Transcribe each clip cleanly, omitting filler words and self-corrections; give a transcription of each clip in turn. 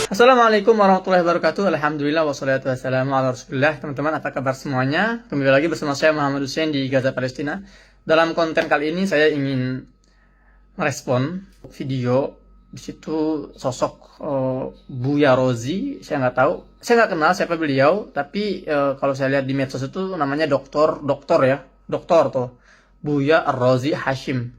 Assalamualaikum warahmatullahi wabarakatuh. Alhamdulillah wassalatu wassalamu ala rasulillah. Teman-teman, apa kabar semuanya? Kembali lagi bersama saya Muhammad Hussein di Gaza, Palestina. Dalam konten kali ini saya ingin merespon video di situ sosok Buya Rozi. Saya nggak kenal siapa beliau, tapi kalau saya lihat di medsos itu namanya doktor tuh Buya Rozi Hashim.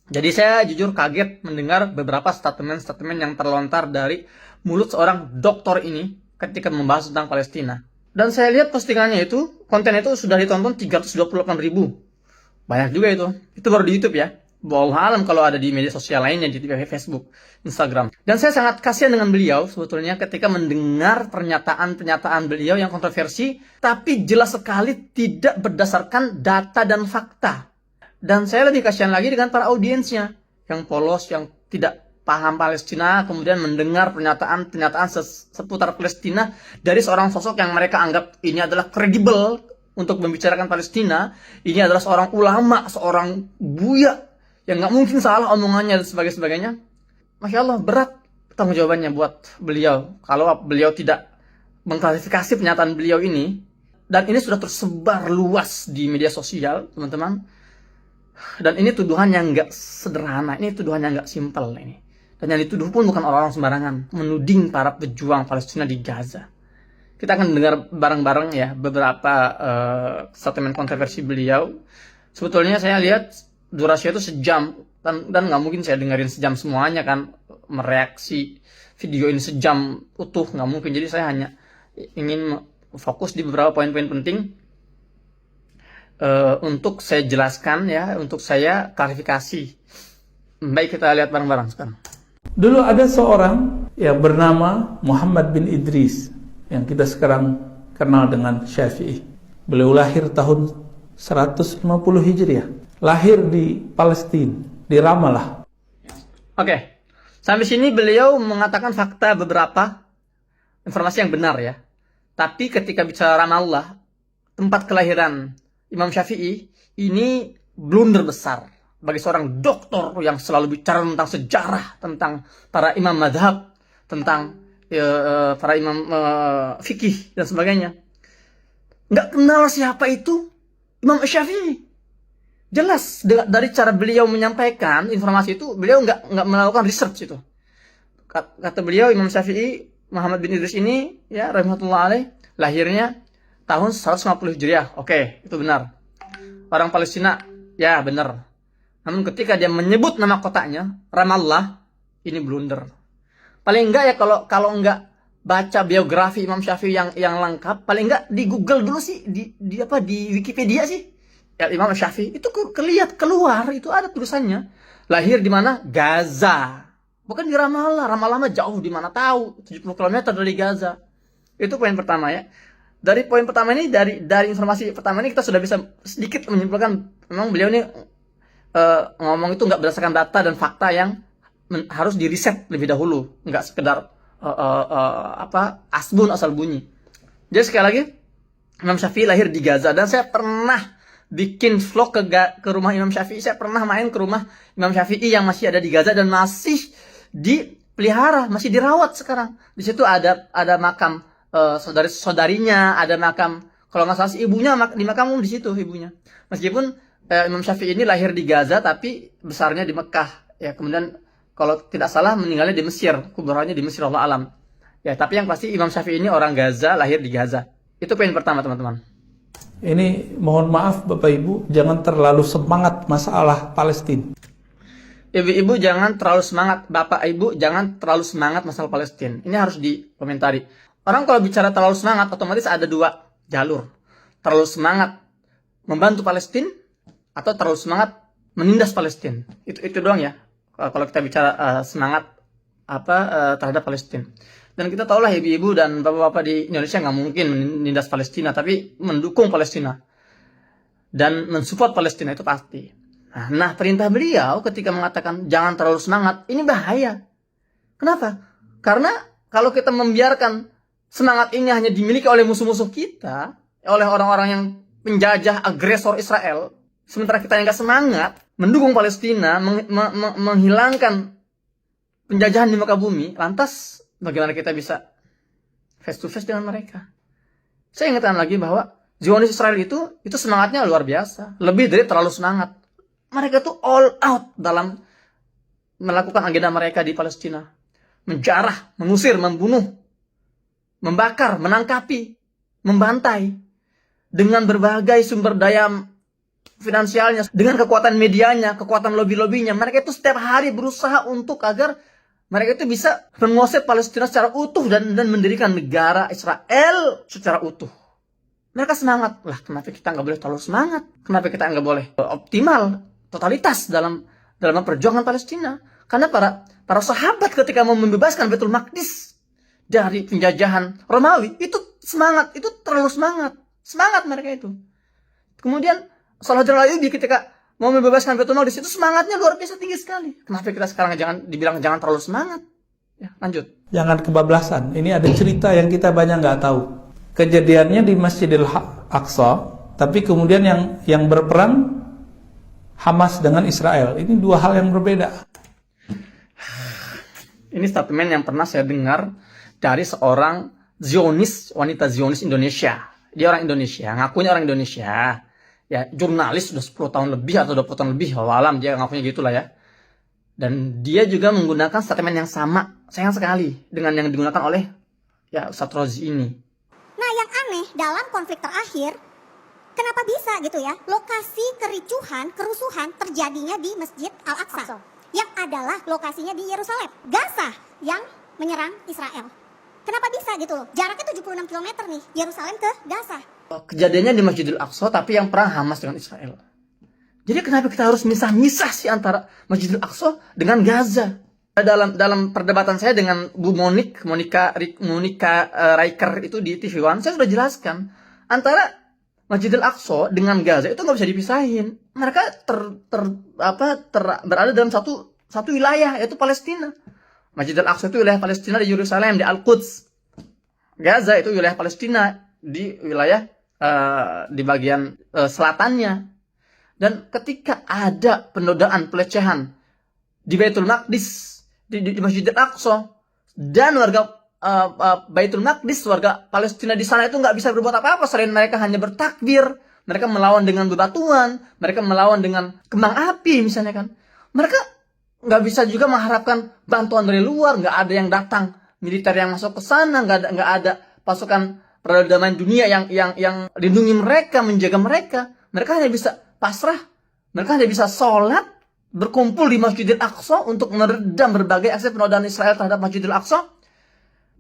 Jadi saya jujur kaget mendengar beberapa statement-statement yang terlontar dari mulut seorang dokter ini ketika membahas tentang Palestina. Dan saya lihat postingannya itu, kontennya itu sudah ditonton 328.000. Banyak juga itu. Itu baru di YouTube ya. Wallahu alam kalau ada di media sosial lainnya, di Facebook, Instagram. Dan saya sangat kasihan dengan beliau sebetulnya ketika mendengar pernyataan-pernyataan beliau yang kontroversi, tapi jelas sekali tidak berdasarkan data dan fakta. Dan saya lebih kasihan lagi dengan para audiensnya yang polos, yang tidak paham Palestina, kemudian mendengar pernyataan-pernyataan seputar Palestina dari seorang sosok yang mereka anggap ini adalah kredibel untuk membicarakan Palestina. Ini adalah seorang ulama, seorang buya yang nggak mungkin salah omongannya dan sebagainya. Masya Allah, berat tanggung jawabannya buat beliau kalau beliau tidak mengklarifikasi pernyataan beliau ini. Dan ini sudah tersebar luas di media sosial, teman-teman. Dan ini tuduhan yang nggak sederhana, ini tuduhan yang nggak simpel ini. Dan yang dituduh pun bukan orang-orang sembarangan, menuding para pejuang Palestina di Gaza. Kita akan dengar bareng-bareng ya beberapa statement kontroversi beliau. Sebetulnya saya lihat durasinya itu sejam, dan nggak mungkin saya dengerin sejam semuanya kan, mereaksi video ini sejam utuh nggak mungkin. Jadi saya hanya ingin fokus di beberapa poin-poin penting. Untuk saya jelaskan ya, untuk saya klarifikasi. Baik, kita lihat bareng-bareng sekarang. Dulu ada seorang yang bernama Muhammad bin Idris yang kita sekarang kenal dengan Syafi'i. Beliau lahir tahun 150 Hijriah. Lahir di Palestina, di Ramallah. Oke. Sampai sini beliau mengatakan fakta beberapa informasi yang benar ya. Tapi ketika bicara Ramallah, tempat kelahiran Imam Syafi'i, ini blunder besar bagi seorang dokter yang selalu bicara tentang sejarah, tentang para imam madhab, tentang para imam fikih dan sebagainya. Nggak kenal siapa itu Imam Syafi'i. Jelas dari cara beliau menyampaikan informasi itu, beliau nggak melakukan research itu. Kata beliau, Imam Syafi'i Muhammad bin Idris ini ya rahmatullah alaih, lahirnya tahun 150 Hijriah. Oke, itu benar. Orang Palestina, ya benar. Namun ketika dia menyebut nama kotanya, Ramallah, ini blunder. Paling enggak ya kalau enggak baca biografi Imam Syafi'i yang lengkap, paling enggak di Google dulu sih, di Wikipedia sih. Ya, Imam Syafi'i itu keluar, itu ada tulisannya. Lahir di mana? Gaza. Bukan di Ramallah. Ramallah mah jauh, di mana tahu, 70 km dari Gaza. Itu poin pertama ya. Dari poin pertama ini, dari informasi pertama ini kita sudah bisa sedikit menyimpulkan memang beliau ini ngomong itu nggak berdasarkan data dan fakta yang harus diriset lebih dahulu, nggak sekedar asbun asal bunyi. Jadi sekali lagi, Imam Syafi'i lahir di Gaza, dan saya pernah bikin vlog ke rumah Imam Syafi'i. Saya pernah main ke rumah Imam Syafi'i yang masih ada di Gaza dan masih dipelihara, masih dirawat sekarang. Di situ ada makam saudari-saudarinya, ada makam, kalau nggak salah si ibunya di makam di situ ibunya. Meskipun Imam Syafi'i ini lahir di Gaza tapi besarnya di Mekah ya, kemudian kalau tidak salah meninggalnya di Mesir, kuburannya di Mesir, Allah alam ya. Tapi yang pasti Imam Syafi'i ini orang Gaza, lahir di Gaza. Itu poin pertama, teman-teman. Ini mohon maaf Bapak Ibu, jangan terlalu semangat masalah Palestina. Ibu-ibu jangan terlalu semangat, Bapak Ibu jangan terlalu semangat masalah Palestina. Ini harus dikomentari. Orang kalau bicara terlalu semangat, otomatis ada dua jalur. Terlalu semangat membantu Palestina atau terlalu semangat menindas Palestina. Itu doang ya. Kalau kita bicara semangat terhadap Palestina. Dan kita tahulah ibu-ibu dan bapak-bapak di Indonesia nggak mungkin menindas Palestina, tapi mendukung Palestina dan mensupport Palestina itu pasti. Nah, perintah beliau ketika mengatakan jangan terlalu semangat, ini bahaya. Kenapa? Karena kalau kita membiarkan semangat ini hanya dimiliki oleh musuh-musuh kita, oleh orang-orang yang penjajah, agresor Israel, sementara kita yang gak semangat mendukung Palestina, menghilangkan penjajahan di muka bumi, lantas bagaimana kita bisa face to face dengan mereka. Saya ingatkan lagi bahwa Zionis Israel itu semangatnya luar biasa, lebih dari terlalu semangat. Mereka tuh all out dalam melakukan agenda mereka di Palestina. Menjarah, mengusir, membunuh, membakar, menangkapi, membantai dengan berbagai sumber daya finansialnya, dengan kekuatan medianya, kekuatan lobby-lobbynya. Mereka itu setiap hari berusaha untuk agar mereka itu bisa menguasai Palestina secara utuh dan mendirikan negara Israel secara utuh. Mereka semangat. Lah, kenapa kita nggak boleh terlalu semangat? Kenapa kita nggak boleh optimal, totalitas dalam perjuangan Palestina? Karena para sahabat ketika mau membebaskan Baitul Maqdis dari penjajahan Romawi, itu semangat, itu terlalu semangat. Semangat mereka itu. Kemudian Salahuddin Ayyubi ketika mau membebaskan Baitul Maqdis itu semangatnya luar biasa tinggi sekali. Kenapa kita sekarang dibilang jangan terlalu semangat? Ya, lanjut. Jangan kebablasan. Ini ada cerita yang kita banyak nggak tahu. Kejadiannya di Masjidil Aqsa, tapi kemudian yang berperang Hamas dengan Israel. Ini dua hal yang berbeda. Ini statement yang pernah saya dengar dari seorang Zionis, wanita Zionis Indonesia. Dia orang Indonesia, ngakunya orang Indonesia. Ya, jurnalis sudah 10 tahun lebih atau 20 tahun lebih, wallahualam dia ngakunya gitulah ya. Dan dia juga menggunakan statement yang sama, sayang sekali, dengan yang digunakan oleh ya Ustadz Rozi ini. Nah, yang aneh dalam konflik terakhir, kenapa bisa gitu ya, lokasi kericuhan, kerusuhan terjadinya di Masjid Al-Aqsa, yang adalah lokasinya di Yerusalem, Gaza yang menyerang Israel. Kenapa bisa gitu loh? Jaraknya 76 km nih, Yerusalem ke Gaza. Kejadiannya di Masjidil Aqsa, tapi yang perang Hamas dengan Israel. Jadi kenapa kita harus misah-misah sih antara Masjidil Aqsa dengan Gaza? Dalam perdebatan saya dengan Bu Monica Riker itu di TV One, saya sudah jelaskan antara Masjidil Aqsa dengan Gaza itu nggak bisa dipisahin. Mereka berada dalam satu wilayah, yaitu Palestina. Masjidil Aqsa itu wilayah Palestina di Yerusalem, di Al-Quds. Gaza itu wilayah Palestina di wilayah di bagian selatannya. Dan ketika ada penodaan, pelecehan di Baitul Maqdis, di Masjidil Aqsa, dan warga Baitul Maqdis, warga Palestina di sana itu nggak bisa berbuat apa-apa selain mereka hanya bertakbir, mereka melawan dengan bebatuan, mereka melawan dengan kembang api misalnya kan. Mereka nggak bisa juga mengharapkan bantuan dari luar, nggak ada yang datang militer yang masuk ke sana, nggak ada pasukan perdamaian dunia yang lindungi mereka, menjaga mereka. Mereka hanya bisa pasrah, mereka hanya bisa sholat, berkumpul di Masjidil Aqsa untuk meredam berbagai aksi penodaan Israel terhadap Masjidil Aqsa.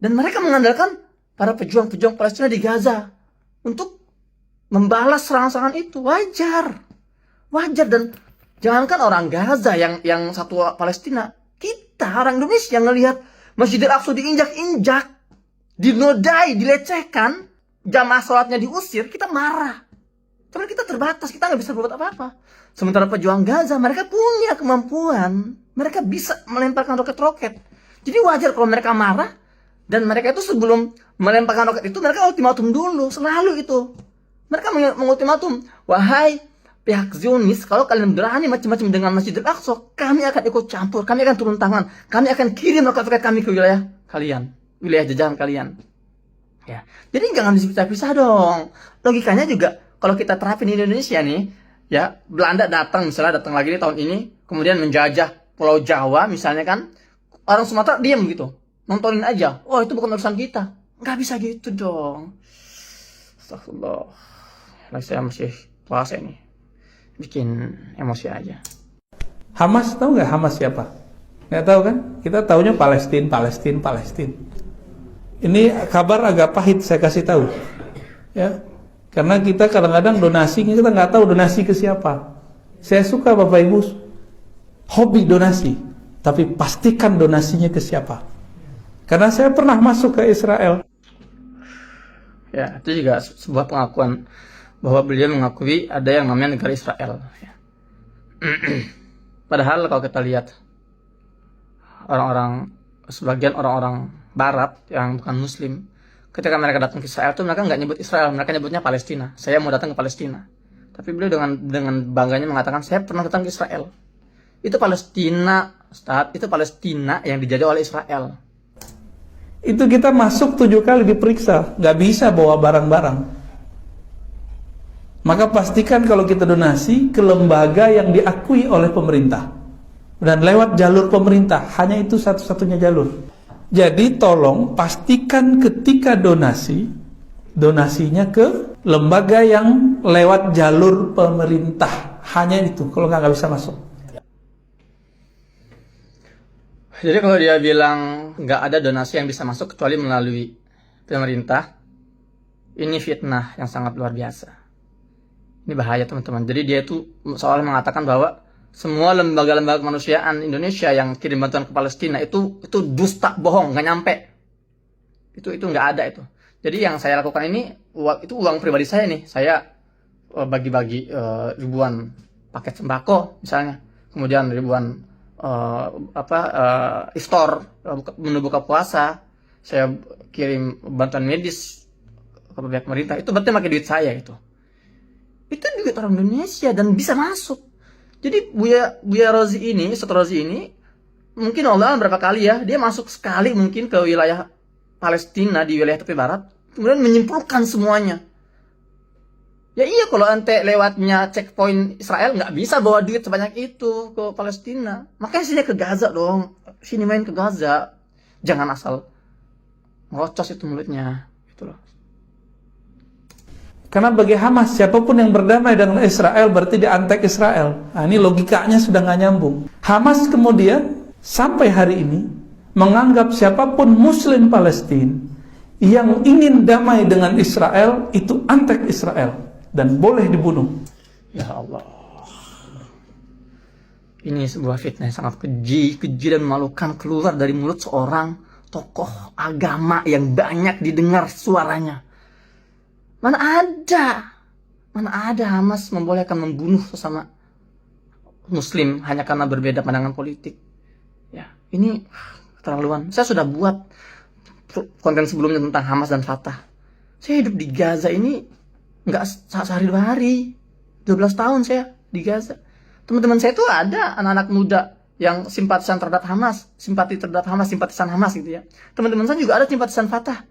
Dan mereka mengandalkan para pejuang-pejuang Palestina di Gaza untuk membalas serangan-serangan itu. Wajar. Dan jangankan orang Gaza yang satu Palestina, kita orang Indonesia yang ngelihat Masjidil Aqsa diinjak-injak, dinodai, dilecehkan, jamaah sholatnya diusir, kita marah. Karena kita terbatas, kita nggak bisa berbuat apa-apa. Sementara pejuang Gaza, mereka punya kemampuan, mereka bisa melemparkan roket-roket. Jadi wajar kalau mereka marah, dan mereka itu sebelum melemparkan roket itu, mereka ultimatum dulu, selalu itu. Mereka mengultimatum, wahai pihak Zionis, kalau kalian berani macam-macam dengan Masjidil Aqsa, kami akan ikut campur, kami akan turun tangan, kami akan kirim roket-roket kami ke wilayah kalian, wilayah jajahan kalian. Ya, jadi jangan dipisah-pisah dong. Logikanya juga, kalau kita terapin di Indonesia nih, ya Belanda datang lagi di tahun ini, kemudian menjajah Pulau Jawa misalnya kan, orang Sumatera diam gitu, nontonin aja. Oh itu bukan urusan kita, nggak bisa gitu dong. Astagfirullah, lagi saya masih puasa ini, bikin emosi aja. Hamas, tahu nggak Hamas siapa? Nggak tahu kan? Kita taunya Palestina. Ini kabar agak pahit saya kasih tahu, ya. Karena kita kadang-kadang donasi, kita nggak tahu donasi ke siapa. Saya suka Bapak Ibu hobi donasi, tapi pastikan donasinya ke siapa. Karena saya pernah masuk ke Israel. Ya, itu juga sebuah pengakuan bahwa beliau mengakui ada yang namanya negara Israel. Padahal kalau kita lihat sebagian orang-orang Barat yang bukan Muslim, ketika mereka datang ke Israel itu mereka nggak nyebut Israel, mereka nyebutnya Palestina. Saya mau datang ke Palestina. Tapi beliau dengan bangganya mengatakan, saya pernah datang ke Israel. Itu Palestina, Ustaz, itu Palestina yang dijajah oleh Israel. Itu kita masuk 7 kali diperiksa, nggak bisa bawa barang-barang. Maka pastikan kalau kita donasi ke lembaga yang diakui oleh pemerintah dan lewat jalur pemerintah, hanya itu satu-satunya jalur. Jadi tolong pastikan ketika donasinya ke lembaga yang lewat jalur pemerintah, hanya itu. Kalau nggak bisa masuk. Jadi kalau dia bilang nggak ada donasi yang bisa masuk kecuali melalui pemerintah, ini fitnah yang sangat luar biasa. Ini bahaya teman-teman. Jadi dia itu seolah mengatakan bahwa semua lembaga-lembaga kemanusiaan Indonesia yang kirim bantuan ke Palestina itu dusta, bohong, nggak nyampe. Itu nggak ada itu. Jadi yang saya lakukan ini itu uang pribadi saya nih. Saya bagi-bagi ribuan paket sembako misalnya, kemudian ribuan iftar menu buka puasa, saya kirim bantuan medis ke pihak pemerintah. Itu berarti pakai duit saya itu duit orang Indonesia dan bisa masuk. Jadi Buya Rozi ini, Ustaz Rozi ini, mungkin Allah berapa kali ya, dia masuk sekali mungkin ke wilayah Palestina di wilayah tepi barat, kemudian menyimpulkan semuanya. Ya iya, kalau ente lewatnya checkpoint Israel nggak bisa bawa duit sebanyak itu ke Palestina. Makanya sini ke Gaza dong, sini main ke Gaza, jangan asal ngocos itu mulutnya, gitu loh. Karena bagi Hamas, siapapun yang berdamai dengan Israel berarti dia antek Israel. Nah, ini logikanya sudah nggak nyambung. Hamas kemudian sampai hari ini menganggap siapapun Muslim Palestina yang ingin damai dengan Israel itu antek Israel dan boleh dibunuh. Ya Allah, ini sebuah fitnah yang sangat keji dan memalukan keluar dari mulut seorang tokoh agama yang banyak didengar suaranya. Mana ada Hamas membolehkan membunuh sesama Muslim hanya karena berbeda pandangan politik. Ya, ini keterlaluan. Saya sudah buat konten sebelumnya tentang Hamas dan Fatah. Saya hidup di Gaza ini nggak sehari 2 hari. 12 tahun saya di Gaza. Teman-teman saya itu ada anak-anak muda yang simpatisan terhadap Hamas, simpatisan Hamas gitu ya. Teman-teman saya juga ada simpatisan Fatah.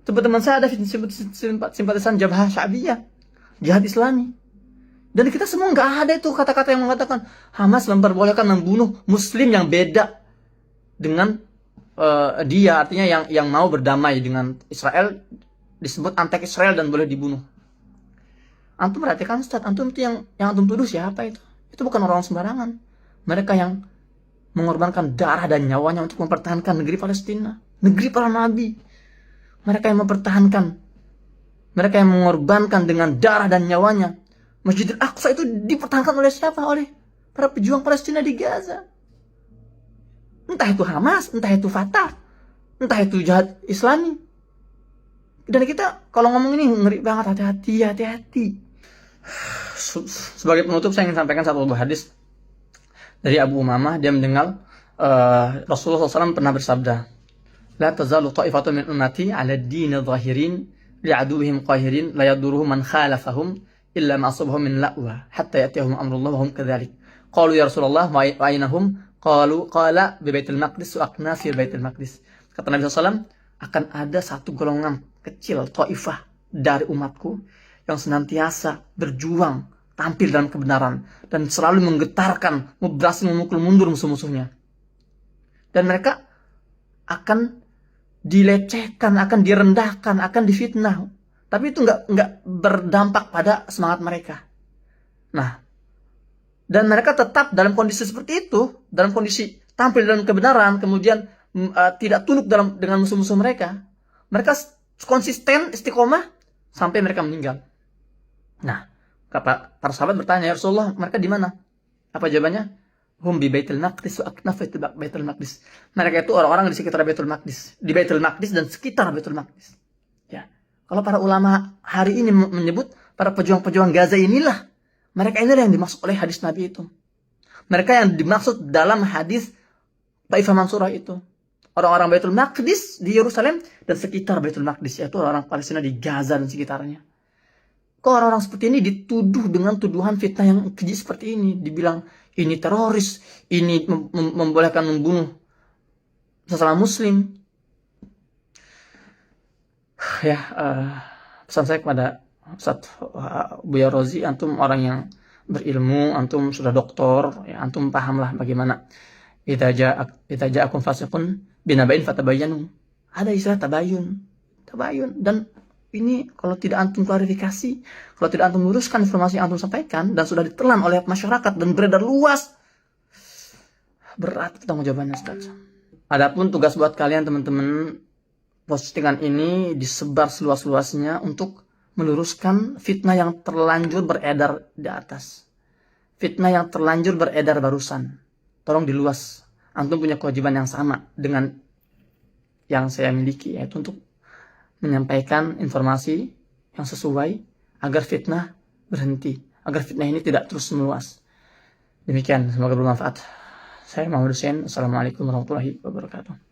Teman-teman saya ada simpatisan Jabhah Sya'biyah, Jihad Islami. Dan kita semua nggak ada itu kata-kata yang mengatakan Hamas memperbolehkan membunuh Muslim yang beda dengan dia, artinya yang mau berdamai dengan Israel disebut antek Israel dan boleh dibunuh. Antum perhatikan Ustaz, antum itu yang antum tuduh siapa itu? Itu bukan orang sembarangan. Mereka yang mengorbankan darah dan nyawanya untuk mempertahankan negeri Palestina, negeri para nabi. Mereka yang mempertahankan, mereka yang mengorbankan dengan darah dan nyawanya. Masjidil Aqsa itu dipertahankan oleh siapa? Oleh para pejuang Palestina di Gaza. Entah itu Hamas, entah itu Fatah, entah itu Jihad Islami. Dan kita kalau ngomong ini ngeri banget, hati-hati. Sebagai penutup saya ingin sampaikan satu hadis dari Abu Umamah. Dia mendengar Rasulullah SAW pernah bersabda, La tazalu ta'ifatu min ummati 'ala ad-din zahirin li'aduwwihim qahirin la yadurruhum man khalafahum illa ma asabahum min la'wa hatta ya'tiyahum amrullah wa hum kadzalik. Qalu ya Rasulullah wa aynahum? Qala bi Baitul Maqdis wa aqna fi Baitul Maqdis. Kata Nabi SAW, akan ada satu golongan kecil ta'ifah dari umatku yang senantiasa berjuang tampil dalam kebenaran dan selalu menggetarkan, berhasil memukul mundur musuh-musuhnya. Dan mereka akan dilecehkan, akan direndahkan, akan difitnah. Tapi itu nggak berdampak pada semangat mereka. Nah, dan mereka tetap dalam kondisi seperti itu, dalam kondisi tampil dalam kebenaran, kemudian tidak tunduk dengan musuh-musuh mereka. Mereka konsisten, istiqomah sampai mereka meninggal. Nah, para sahabat bertanya, ya Rasulullah, mereka di mana? Apa jawabannya? Hum bi Baitul Maqdis wa aknaf Baitul Maqdis. Mereka itu orang-orang di sekitar Baitul Maqdis, di Baitul Maqdis dan sekitar Baitul Maqdis. Ya. Kalau para ulama hari ini menyebut para pejuang-pejuang Gaza inilah, mereka inilah yang dimaksud oleh hadis Nabi itu. Mereka yang dimaksud dalam hadis Taifah Mansurah itu. Orang-orang Baitul Maqdis di Yerusalem dan sekitar Baitul Maqdis, yaitu orang Palestina di Gaza dan sekitarnya. Kok orang-orang seperti ini dituduh dengan tuduhan fitnah yang keji seperti ini, dibilang ini teroris, ini membolehkan membunuh sesama Muslim. Ya, pesan saya kepada Ustadz Buya Rozi, antum orang yang berilmu, antum sudah doktor, ya, antum pahamlah bagaimana idza ja'akum fasiqun binaba'in fatabayyanu. Ada istilah tabayun, dan ini kalau tidak antum klarifikasi, kalau tidak antum luruskan informasi yang antum sampaikan dan sudah ditelan oleh masyarakat dan beredar luas, berat pertanggungjawabannya, Ustaz. Adapun tugas buat kalian teman-teman, postingan ini disebar seluas-luasnya untuk meluruskan fitnah yang terlanjur beredar di atas. Fitnah yang terlanjur beredar barusan. Tolong diluas. Antum punya kewajiban yang sama dengan yang saya miliki, yaitu untuk menyampaikan informasi yang sesuai agar fitnah berhenti, agar fitnah ini tidak terus meluas. Demikian, semoga bermanfaat. Saya Muhammad Hussein. Assalamualaikum warahmatullahi wabarakatuh.